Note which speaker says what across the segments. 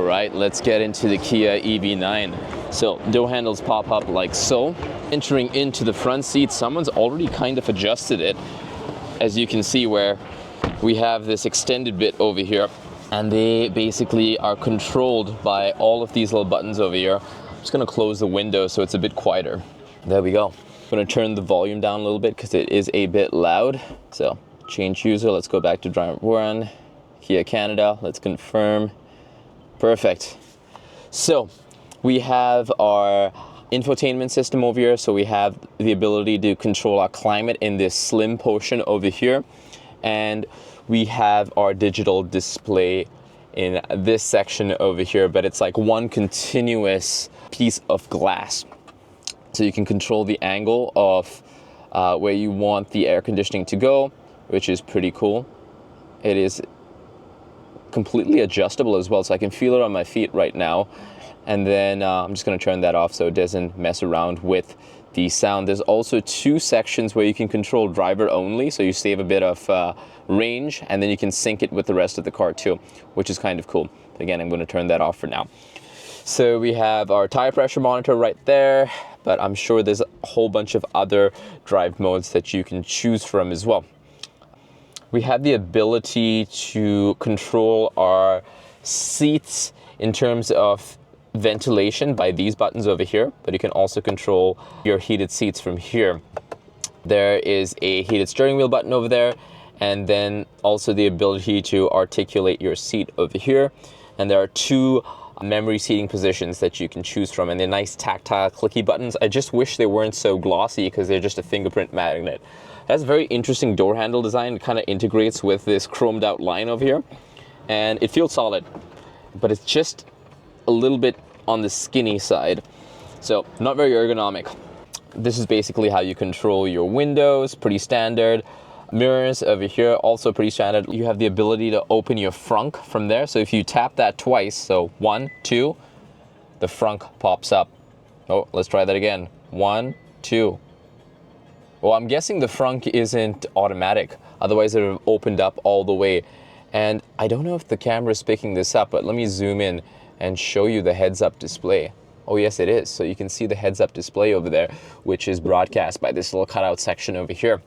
Speaker 1: right, let's get into the Kia EV9. So door handles pop up like so. Entering into the front seat, someone's already kind of adjusted it, as you can see, where we have this extended bit over here, and they basically are controlled by all of these little buttons over here. I'm just gonna close the window so it's a bit quieter. There we go. I'm gonna turn the volume down a little bit because it is a bit loud. So change user, let's go back to driver one, Kia Canada, let's confirm. Perfect. So we have our infotainment system over here. So we have the ability to control our climate in this slim portion over here. And we have our digital display in this section over here, but it's like one continuous piece of glass. So you can control the angle of where you want the air conditioning to go, which is pretty cool. It is completely adjustable as well, so I can feel it on my feet right now. And then I'm just going to turn that off so it doesn't mess around with the sound. There's also two sections where you can control driver only, so you save a bit of range, and then you can sync it with the rest of the car too, which is kind of cool. But again, I'm going to turn that off for now. So we have our tire pressure monitor right there, but I'm sure there's a whole bunch of other drive modes that you can choose from as well. We have the ability to control our seats in terms of ventilation by these buttons over here, but you can also control your heated seats from here. There is a heated steering wheel button over there, and then also the ability to articulate your seat over here. And there are two memory seating positions that you can choose from, and they're nice tactile clicky buttons. I just wish they weren't so glossy because they're just a fingerprint magnet. That's a very interesting door handle design. It kind of integrates with this chromed out line over here, and it feels solid, but it's just a little bit on the skinny side, so not very ergonomic. This is basically how you control your windows, pretty standard. Mirrors over here, also pretty standard. You have the ability to open your frunk from there, so if you tap that twice, so 1, 2, the frunk pops up. Oh, let's try that again. 1, 2. Well, I'm guessing the frunk isn't automatic, otherwise it would have opened up all the way. And I don't know if the camera is picking this up, but let me zoom in and show you the heads-up display. Oh yes, it is. So you can see the heads-up display over there, which is broadcast by this little cutout section over here.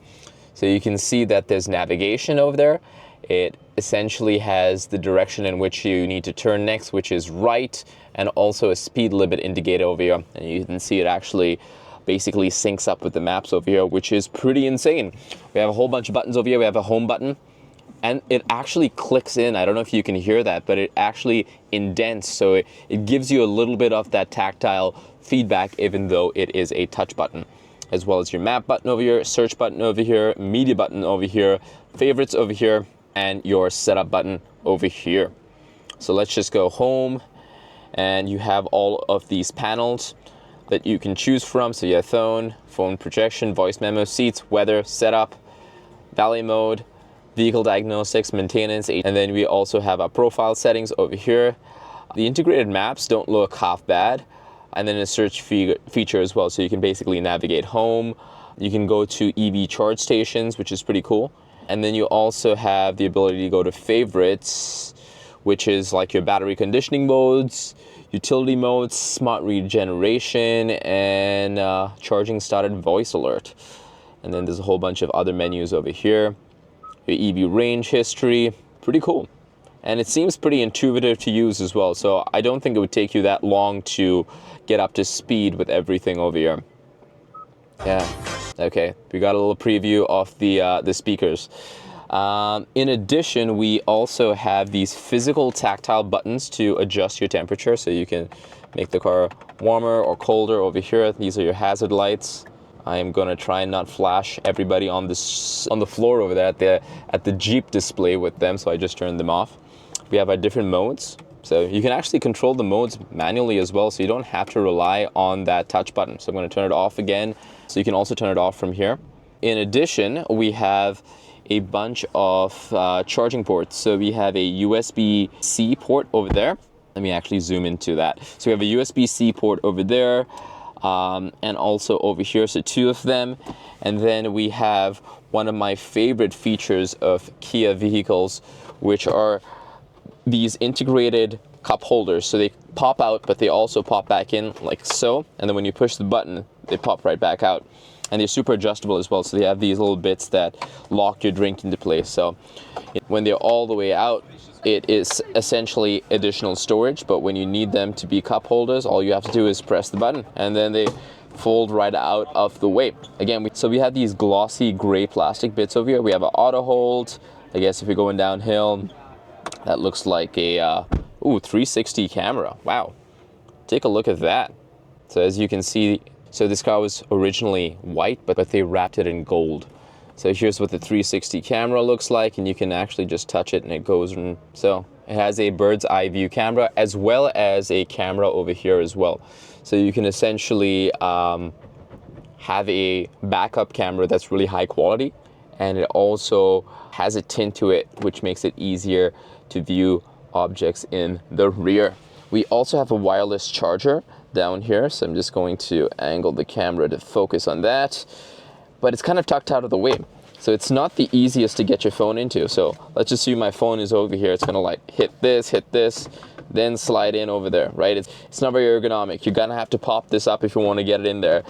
Speaker 1: So you can see that there's navigation over there. It essentially has the direction in which you need to turn next, which is right, and also a speed limit indicator over here. And you can see it actually basically syncs up with the maps over here, which is pretty insane. We have a whole bunch of buttons over here. We have a home button, and it actually clicks in. I don't know if you can hear that, but it actually indents, so it gives you a little bit of that tactile feedback, even though it is a touch button. As well as your map button over here, search button over here, media button over here, favorites over here, and your setup button over here. So let's just go home, and you have all of these panels that you can choose from. So you have phone projection, voice memo, seats, weather, setup, valet mode, vehicle diagnostics, maintenance, and then we also have our profile settings over here. The integrated maps don't look half bad, and then a search feature as well, so you can basically navigate home. You can go to EV charge stations, which is pretty cool, and then you also have the ability to go to favorites, which is like your battery conditioning modes, utility modes, smart regeneration, and charging started voice alert. And then there's a whole bunch of other menus over here. Your EV range history, pretty cool. And it seems pretty intuitive to use as well, so I don't think it would take you that long to get up to speed with everything over here. Yeah, okay, we got a little preview of the speakers. In addition, we also have these physical tactile buttons to adjust your temperature, so you can make the car warmer or colder over here. These are your hazard lights. I am gonna try and not flash everybody on the floor over there at the Jeep display with them, so I just turned them off. We have our different modes, so you can actually control the modes manually as well, so you don't have to rely on that touch button. So I'm going to turn it off again, so you can also turn it off from here. In addition, we have a bunch of charging ports. So we have a USB-C port over there. Let me actually zoom into that. So we have a USB-C port over there, and also over here, so two of them. And then we have one of my favorite features of Kia vehicles, which are these integrated cup holders. So they pop out, but they also pop back in like so. And then when you push the button, they pop right back out. And they're super adjustable as well. So they have these little bits that lock your drink into place. So when they're all the way out, it is essentially additional storage. But when you need them to be cup holders, all you have to do is press the button and then they fold right out of the way. Again, so we have these glossy gray plastic bits over here. We have an auto hold. I guess if you're going downhill, that looks like a 360 camera. Wow, take a look at that. So as you can see, so this car was originally white, but they wrapped it in gold. So here's what the 360 camera looks like, and you can actually just touch it and it goes. And so it has a bird's eye view camera as well as a camera over here as well. So you can essentially have a backup camera that's really high quality, and it also has a tint to it, which makes it easier to view objects in the rear. We also have a wireless charger down here, so I'm just going to angle the camera to focus on that, but it's kind of tucked out of the way, so it's not the easiest to get your phone into. So let's just assume my phone is over here. It's gonna like hit this, then slide in over there, right? It's not very ergonomic. You're gonna have to pop this up if you want to get it in there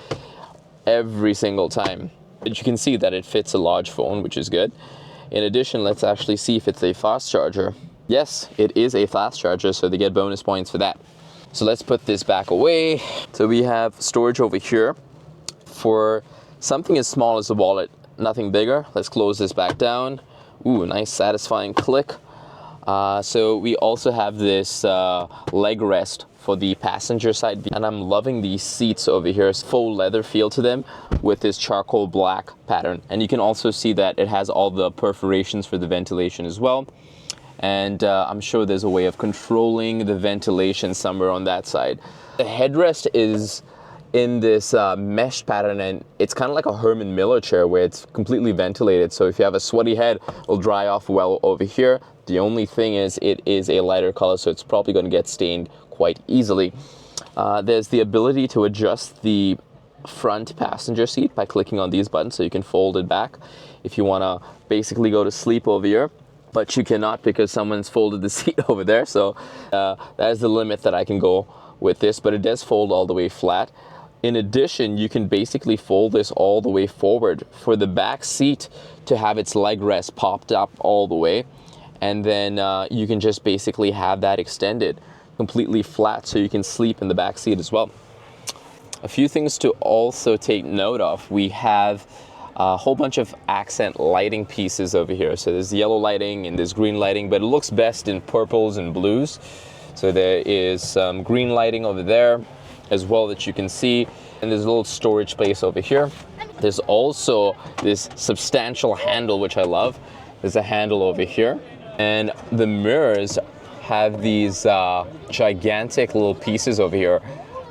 Speaker 1: every single time. But you can see that it fits a large phone, which is good. In addition, let's actually see if it's a fast charger. Yes, it is a fast charger, so they get bonus points for that. So let's put this back away. So we have storage over here for something as small as a wallet, nothing bigger. Let's close this back down. Ooh, nice satisfying click. So we also have this leg rest for the passenger side, and I'm loving these seats over here. It's faux leather feel to them with this charcoal black pattern, and you can also see that it has all the perforations for the ventilation as well. And I'm sure there's a way of controlling the ventilation somewhere on that side. The headrest is in this mesh pattern, and it's kind of like a Herman Miller chair where it's completely ventilated. So if you have a sweaty head, it'll dry off well over here. The only thing is it is a lighter color, so it's probably going to get stained quite easily. There's the ability to adjust the front passenger seat by clicking on these buttons, so you can fold it back if you want to basically go to sleep over here. But you cannot because someone's folded the seat over there. So that is the limit that I can go with this, but it does fold all the way flat. In addition, you can basically fold this all the way forward for the back seat to have its leg rest popped up all the way. And then you can just basically have that extended completely flat so you can sleep in the back seat as well. A few things to also take note of. We have a whole bunch of accent lighting pieces over here. So there's yellow lighting and there's green lighting, but it looks best in purples and blues. So there is some green lighting over there as well that you can see. And there's a little storage space over here. There's also this substantial handle, which I love. There's a handle over here. And the mirrors have these gigantic little pieces over here.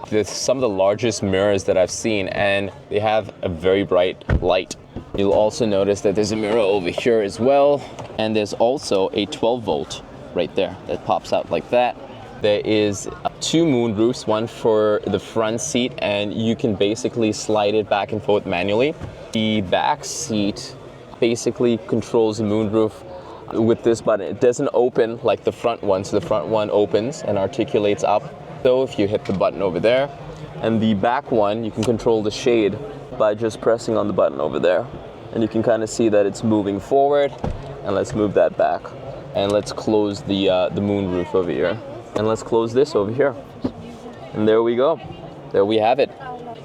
Speaker 1: There's some of the largest mirrors that I've seen, and they have a very bright light. You'll also notice that there's a mirror over here as well, and there's also a 12 volt right there that pops out like that. There is two moonroofs, one for the front seat, and you can basically slide it back and forth manually. The back seat basically controls the moonroof with this button. It doesn't open like the front one, so the front one opens and articulates up. So if you hit the button over there, and the back one, you can control the shade by just pressing on the button over there. And you can kind of see that it's moving forward. And let's move that back. And let's close the moonroof over here. And let's close this over here. And there we go. There we have it.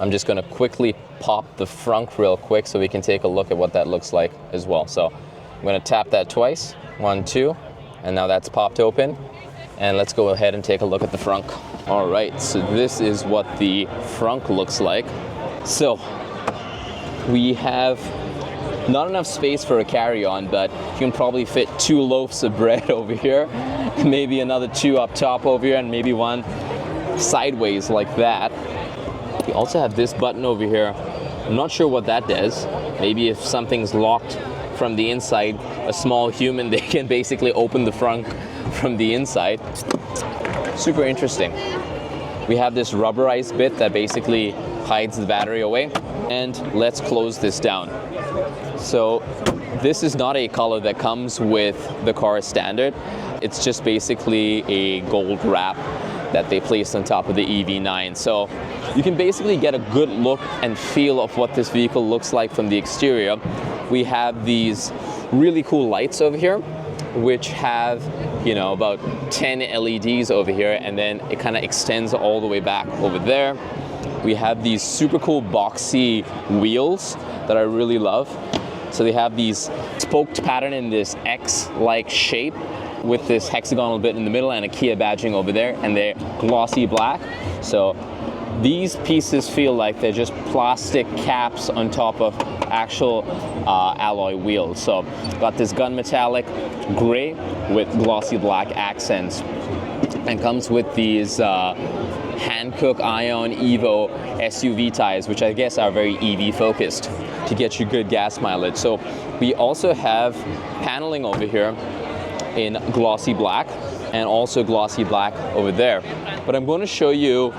Speaker 1: I'm just gonna quickly pop the frunk real quick so we can take a look at what that looks like as well. So I'm gonna tap that twice, 1, 2, and now that's popped open. And let's go ahead and take a look at the frunk. All right, so this is what the frunk looks like. So we have not enough space for a carry-on, but you can probably fit 2 loaves of bread over here, maybe another 2 up top over here, and maybe 1 sideways like that. We also have this button over here. I'm not sure what that does. Maybe if something's locked from the inside, a small human, they can basically open the frunk from the inside. Super interesting. We have this rubberized bit that basically hides the battery away. And let's close this down. So this is not a color that comes with the car standard. it's just basically a gold wrap that they placed on top of the EV9. So you can basically get a good look and feel of what this vehicle looks like from the exterior. We have these really cool lights over here, which have, you know, about 10 LEDs over here, and then it kind of extends all the way back over there. We have these super cool boxy wheels that I really love. So they have these spoked pattern in this X-like shape with this hexagonal bit in the middle and a Kia badging over there, and they're glossy black. So these pieces feel like they're just plastic caps on top of actual alloy wheels. So got this gunmetallic gray with glossy black accents, and comes with these Hankook Ion Evo SUV tires, which I guess are very EV focused to get you good gas mileage. So we also have paneling over here in glossy black, and also glossy black over there. But I'm going to show you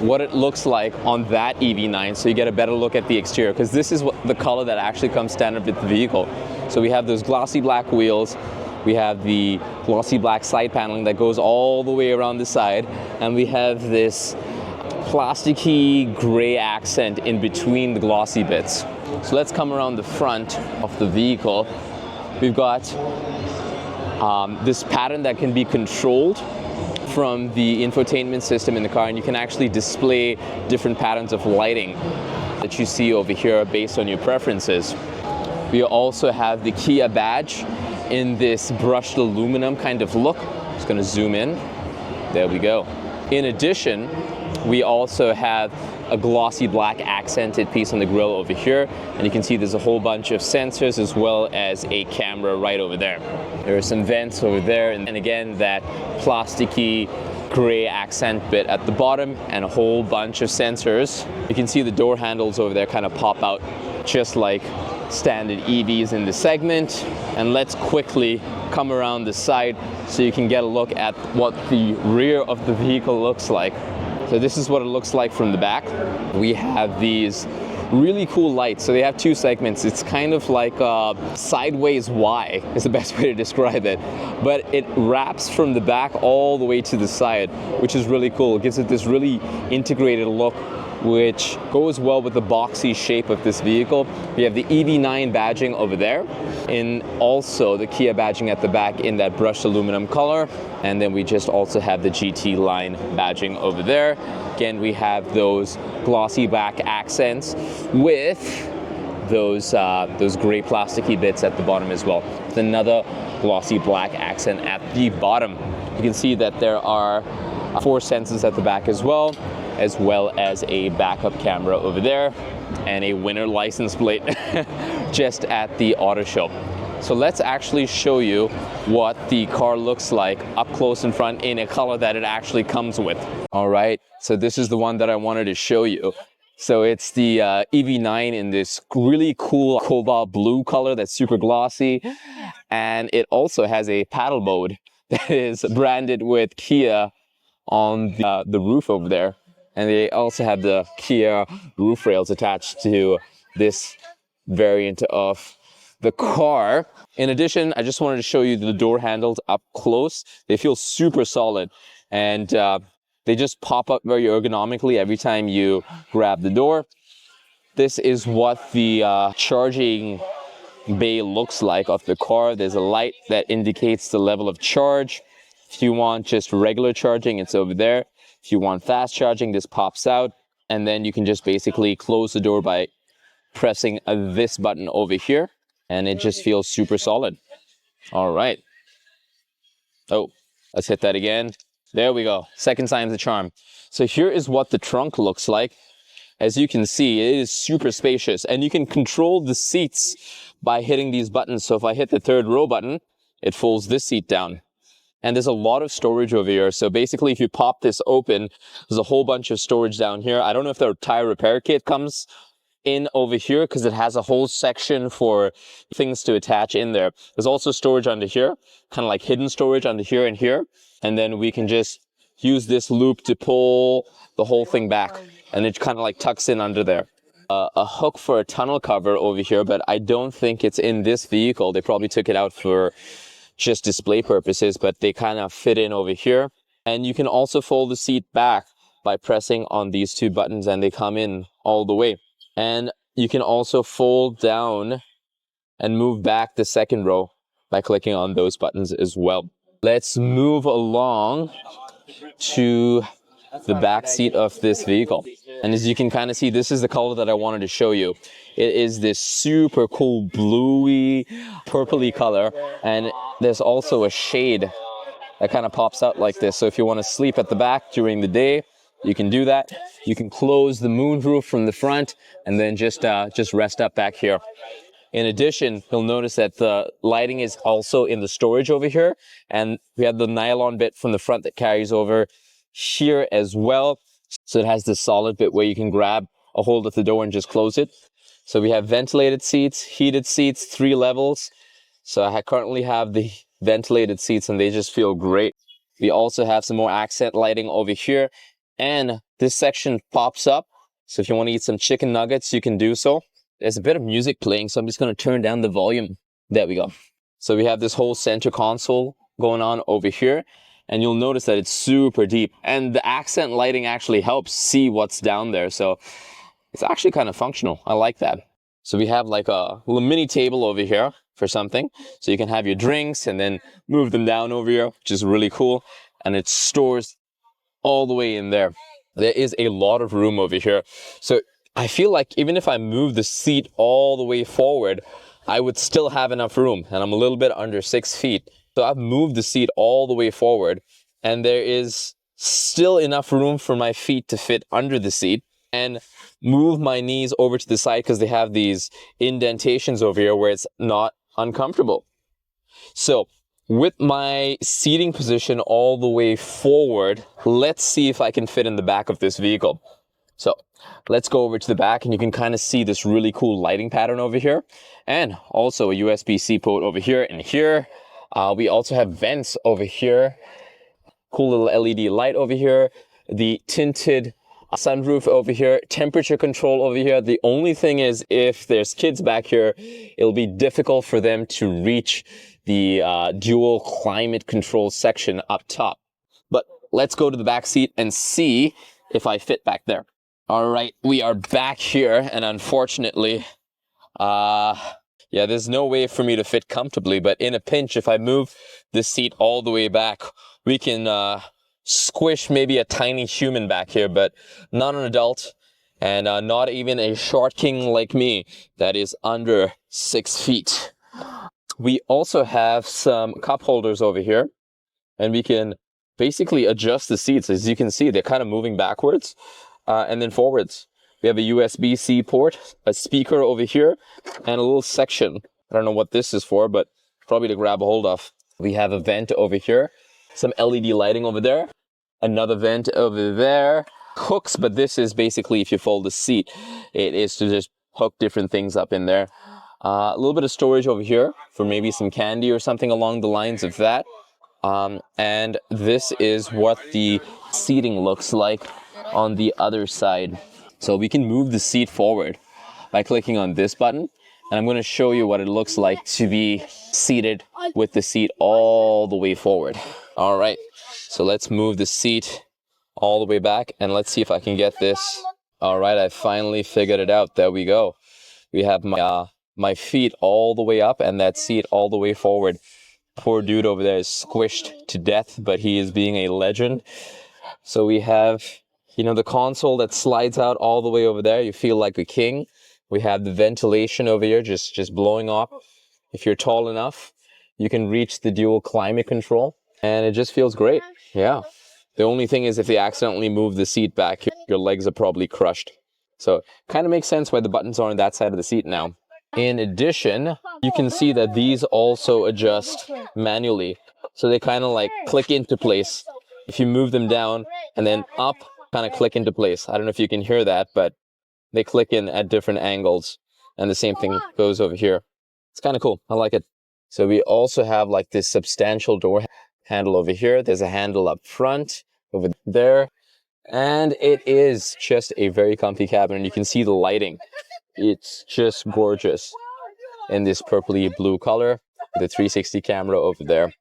Speaker 1: what it looks like on that EV9 so you get a better look at the exterior, because this is what the color that actually comes standard with the vehicle. So we have those glossy black wheels, we have the glossy black side paneling that goes all the way around the side, and we have this plasticky gray accent in between the glossy bits. So let's come around the front of the vehicle. We've got this pattern that can be controlled from the infotainment system in the car, and you can actually display different patterns of lighting that you see over here based on your preferences. We also have the Kia badge in this brushed aluminum kind of look. Just going to zoom in. There we go. In addition, we also have a glossy black accented piece on the grille over here, and you can see there's a whole bunch of sensors as well as a camera right over there. There are some vents over there, and again that plasticky gray accent bit at the bottom, and a whole bunch of sensors. You can see the door handles over there kind of pop out just like standard EVs in the segment. And let's quickly come around the side so you can get a look at what the rear of the vehicle looks like. So this is what it looks like from the back. We have these really cool lights. So they have two segments. It's kind of like a sideways Y is the best way to describe it. But it wraps from the back all the way to the side, which is really cool. It gives it this really integrated look, which goes well with the boxy shape of this vehicle. We have the EV9 badging over there, and also the Kia badging at the back in that brushed aluminum color. And then we just also have the GT line badging over there. Again, we have those glossy black accents with those gray plasticky bits at the bottom as well. With another glossy black accent at the bottom. You can see that there are 4 sensors at the back as well as a backup camera over there, and a winner license plate just at the auto show. So let's actually show you what the car looks like up close in front in a color that it actually comes with. All right, so this is the one that I wanted to show you. So it's the EV9 in this really cool cobalt blue color that's super glossy, and it also has a paddle mode that is branded with Kia on the roof over there. And they also have the Kia roof rails attached to this variant of the car. In addition, I just wanted to show you the door handles up close. They feel super solid, and they just pop up very ergonomically every time you grab the door. This is what the charging bay looks like of the car. There's a light that indicates the level of charge. If you want just regular charging, it's over there. If you want fast charging, this pops out, and then you can just basically close the door by pressing this button over here, and it just feels super solid. All right. Oh, let's hit that again. There we go. Second time's the charm. So here is what the trunk looks like. As you can see, it is super spacious, and you can control the seats by hitting these buttons. So if I hit the 3rd row button, it folds this seat down. And there's a lot of storage over here. So basically, if you pop this open, there's a whole bunch of storage down here. I don't know if the tire repair kit comes in over here, because it has a whole section for things to attach in there. There's also storage under here, kind of like hidden storage under here and here. And then we can just use this loop to pull the whole thing back, and it kind of like tucks in under there. A hook for a tunnel cover over here, but I don't think it's in this vehicle. They probably took it out for just display purposes, but they kind of fit in over here. And you can also fold the seat back by pressing on these two buttons, and they come in all the way. And you can also fold down and move back the second row by clicking on those buttons as well. Let's move along to the back seat of this vehicle. And as you can kind of see, this is the color that I wanted to show you. It is this super cool bluey, purpley color. And there's also a shade that kind of pops out like this. So if you want to sleep at the back during the day, you can do that. You can close the moonroof from the front and then just rest up back here. In addition, you'll notice that the lighting is also in the storage over here. And we have the nylon bit from the front that carries over here as well. So it has this solid bit where you can grab a hold of the door and just close it. So we have ventilated seats, heated seats, 3 levels. So I currently have the ventilated seats and they just feel great. We also have some more accent lighting over here. And this section pops up. So if you want to eat some chicken nuggets, you can do so. There's a bit of music playing, so I'm just going to turn down the volume. There we go. So we have this whole center console going on over here. And you'll notice that it's super deep. And the accent lighting actually helps see what's down there. So it's actually kind of functional. I like that. So we have like a little mini table over here for something. So you can have your drinks and then move them down over here, which is really cool. And it stores all the way in there. There is a lot of room over here. So I feel like even if I move the seat all the way forward, I would still have enough room. And I'm a little bit under 6 feet. So I've moved the seat all the way forward. And there is still enough room for my feet to fit under the seat. And move my knees over to the side because they have these indentations over here where it's not uncomfortable. So with my seating position all the way forward, let's see if I can fit in the back of this vehicle. So let's go over to the back and you can kind of see this really cool lighting pattern over here. And also a USB-C port over here and here. We also have vents over here. Cool little LED light over here. The tinted sunroof over here, temperature control over here. The only thing is if there's kids back here, it'll be difficult for them to reach the dual climate control section up top. But let's go to the back seat and see if I fit back there. All right, we are back here and unfortunately, there's no way for me to fit comfortably, but in a pinch, if I move the seat all the way back, we can squish maybe a tiny human back here, but not an adult and not even a short king like me that is under 6 feet. We also have some cup holders over here and we can basically adjust the seats. As you can see, they're kind of moving backwards and then forwards. We have a USB-C port, a speaker over here, and a little section. I don't know what this is for, but probably to grab a hold of. We have a vent over here, some LED lighting over there, another vent over there, hooks, but this is basically if you fold the seat, it is to just hook different things up in there. A little bit of storage over here for maybe some candy or something along the lines of that. And this is what the seating looks like on the other side. So we can move the seat forward by clicking on this button. And I'm going to show you what it looks like to be seated with the seat all the way forward. All right, so let's move the seat all the way back and let's see if I can get this. All right, I finally figured it out. There we go. We have my feet all the way up and that seat all the way forward. Poor dude over there is squished to death, but he is being a legend. So we have, the console that slides out all the way over there. You feel like a king. We have the ventilation over here just blowing off. If you're tall enough, you can reach the dual climate control and it just feels great. Yeah. The only thing is if they accidentally move the seat back, your legs are probably crushed. So kind of makes sense why the buttons are on that side of the seat now. In addition, you can see that these also adjust manually. So they kind of like click into place. If you move them down and then up, kind of click into place. I don't know if you can hear that, but they click in at different angles. And the same thing goes over here. It's kind of cool. I like it. So we also have like this substantial door handle over here. There's a handle up front over there. And it is just a very comfy cabin. And you can see the lighting. It's just gorgeous in this purpley blue color. with the 360 camera over there.